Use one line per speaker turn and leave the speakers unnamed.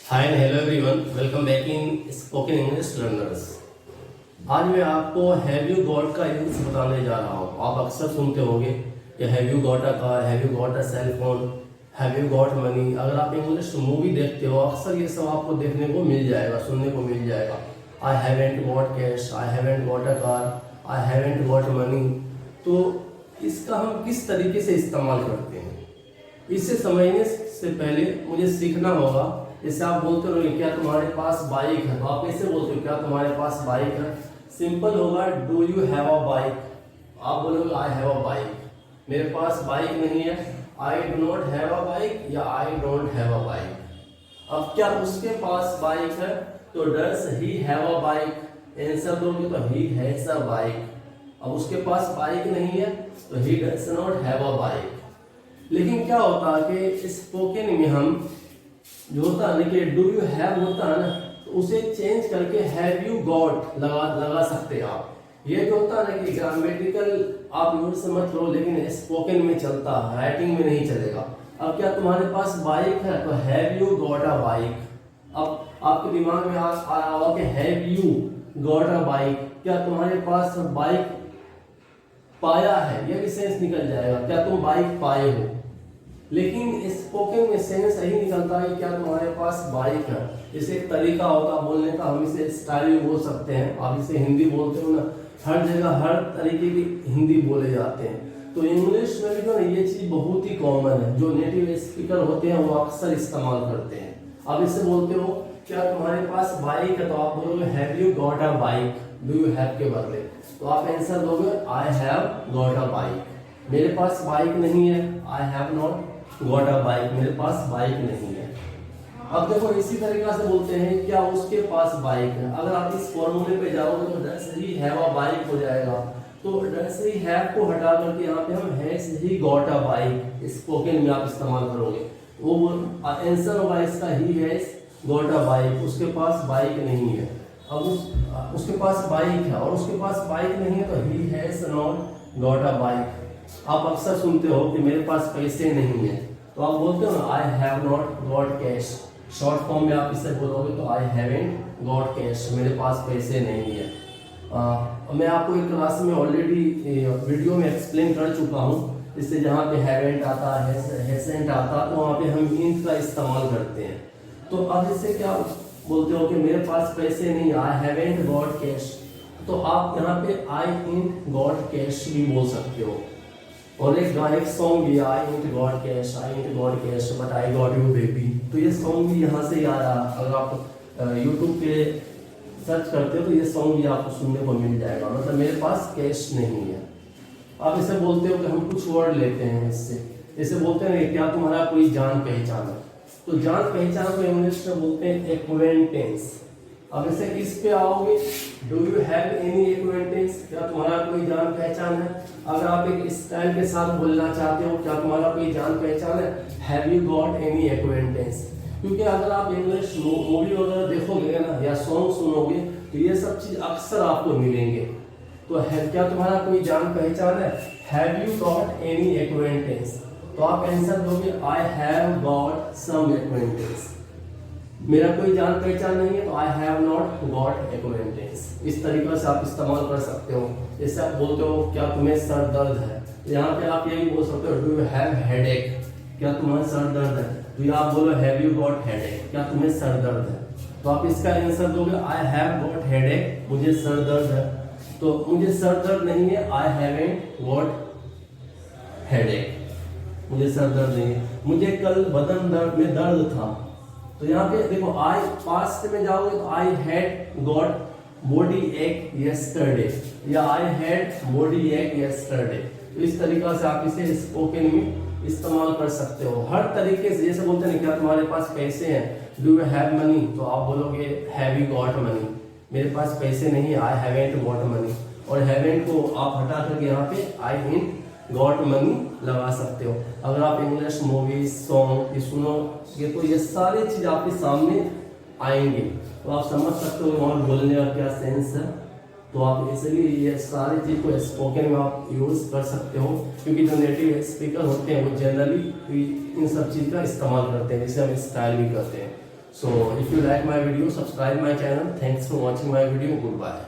Hi and hello everyone, welcome back in spoken English learners. आज मैं आपको have you got का use बताने जा रहा हूँ। आप अक्सर सुनते होंगे कि have you got a car, have you got a cell phone, have you got money. अगर आप इंग्लिश मूवी देखते हो अक्सर ये सब आपको देखने को मिल जाएगा, सुनने को मिल जाएगा। I haven't got cash, I haven't got a car, I haven't got money. तो इसका हम किस तरीके से इस्तेमाल करते हैं, इसे समझने से पहले मुझे सीखना होगा। जैसे आप बोलते हो क्या तुम्हारे पास बाइक है, तो आप कैसे बोलते हो क्या तुम्हारे पास बाइक है। सिंपल होगा, do you have a bike. आप बोलोगे आई हैव अ बाइक, मेरे पास बाइक नहीं है। I do not have a bike या I don't have a bike. अब क्या उसके पास बाइक है, तो does he have a bike. Answer दोगे तो ही हैज अ बाइक। अब उसके पास बाइक नहीं है तो he does not have a bike. लेकिन क्या होता है कि स्पोकन में हम जो होता है ना कि डू यू हैव होता है ना, तो उसे चेंज करके हैव यू गॉट लगा सकते हैं आप। ये जो होता है ना कि ग्रामेटिकल आप यूज से मत लो, लेकिन स्पोकन में चलता है, राइटिंग में नहीं चलेगा। अब क्या तुम्हारे पास बाइक है, तो have you got a bike. अब आपके दिमाग में आया होगा कि have you got a bike, क्या तुम्हारे पास बाइक पाया है, ये भी सेंस निकल जाएगा, क्या तुम बाइक पाए हो। लेकिन स्पोकन में सेंस यही निकलता है क्या तुम्हारे पास बाइक है। इसे एक तरीका होता बोलने का, हम इसे स्टाइल भी बोल सकते हैं। आप इसे हिंदी बोलते हो ना, हर जगह हर तरीके की हिंदी बोले जाते हैं। तो इंग्लिश में भी जो ना ये चीज बहुत ही कॉमन है, जो नेटिव स्पीकर होते हैं वो अक्सर इस्तेमाल करते हैं। आप इससे बोलते हो क्या तुम्हारे पास बाइक है, तो आप बोलोगे have you got a bike, do you have के बदले तो आप आंसर दोगे I have got a bike. मेरे पास बाइक नहीं है, आई have not got a bike, मेरे पास बाइक नहीं है। अब देखो इसी तरीका से बोलते हैं क्या उसके पास बाइक है। अगर आप इस फॉर्मूले पे जाओगे तो does he have a bike हो जाएगा। तो डस ही हैव को हटा करके यहाँ पे हम has he got a bike spoken में आप इस्तेमाल करोगे। वो आंसर होगा इसका he has got a bike. उसके पास बाइक नहीं है। अब उसके पास बाइक है और उसके पास बाइक नहीं है, तो he has not got a bike. आप अक्सर सुनते हो कि मेरे पास पैसे नहीं है, तो आप बोलते हो ना आई have not got cash. Short form में आप इसे बोलोगे तो आई हैवेंट गॉट कैश, मेरे पास पैसे नहीं है। मैं आपको एक क्लास में ऑलरेडी वीडियो में एक्सप्लेन कर चुका हूँ। इससे जहाँ पे हैवेंट आता है, हैसेंट आता, तो वहाँ पे हम इंट का इस्तेमाल करते हैं। तो अब इससे क्या बोलते हो कि मेरे पास पैसे नहीं, आई हैवेंट गॉट कैश, तो आप यहाँ पे आई इंट गॉट कैश भी बोल सकते हो। और एक सॉन्ग भी I ain't got cash, I ain't got cash but I got you baby. तो ये सॉन्ग भी यहाँ से ही आ रहा। अगर आप यूट्यूब पे सर्च करते हो तो ये सॉन्ग भी आपको सुनने को मिल जाएगा। मतलब मेरे पास कैश नहीं है। आप इसे बोलते हो कि हम कुछ वर्ड लेते हैं इससे, इसे बोलते हैं क्या तुम्हारा कोई जान पहचान है। तो जान पहचान को इंग्लिश में बोलते हैं एक्वेंटेंस। अब इसे किस पे आओगे, do you have any acquaintance, क्या तुम्हारा कोई जान पहचान है। अगर आप एक स्टाइल के साथ बोलना चाहते हो क्या तुम्हारा कोई जान पहचान है, have you got any acquaintance. क्योंकि अगर आप इंग्लिश मूवी वगैरह देखोगे ना या सॉन्ग सुनोगे तो ये सब चीज अक्सर आपको मिलेंगे। तो क्या तुम्हारा कोई जान पहचान है, have you got any acquaintance, तो आप आंसर दोगे I have got some acquaintance. मेरा कोई जान पहचान नहीं है तो I have not got acquaintance. इस तरीके से आप इस्तेमाल कर सकते हो। जैसे आप बोलते हो क्या तुम्हें सर दर्द है, यहाँ पे आप यही बोल सकते हो डू यू हैव हेडेक, क्या तुम्हें सर दर्द है। तो आप बोलो हैव यू गॉट हेडेक, क्या तुम्हें सर दर्द है। तो आप इसका आंसर दोगे आई हैव गॉट हेडेक, मुझे सर दर्द है। तो मुझे सर दर्द नहीं है, आई हैवेंट गॉट हेडेक, मुझे सर दर्द नहीं है। मुझे कल बदन दर्द में दर्द था, तो यहाँ पे देखो आई पास्ट में जाओगे तो आई हैड गॉट बॉडी एक यस्टरडे या आई हैड बॉडी एक यस्टरडे। तो इस तरीका से आप इसे स्पोकन में इस्तेमाल कर सकते हो हर तरीके से। जैसे बोलते हैं क्या तुम्हारे पास पैसे हैं, डू यू हैव मनी, तो आप बोलोगे हैव यू गॉट मनी, मेरे पास पैसे नहीं है, आई हैवेंट गॉट मनी। और हैवेंट को आप हटा करके यहाँ पे आई इंट गॉट मनी लगा सकते हो। अगर आप इंग्लिश मूवी सॉन्ग सुनोगे तो ये सारी चीज आपके सामने आएंगे, तो आप समझ सकते हो वहाँ बोलने का क्या सेंस है। तो आप इसलिए ये सारी चीज को स्पोकन में आप यूज कर सकते हो, क्योंकि जो नेटिव स्पीकर होते हैं वो जनरली इन सब चीज का इस्तेमाल करते हैं, जिसे हम स्टाइल भी करते हैं। So if you like my video, subscribe my channel. Thanks for watching my video. Goodbye.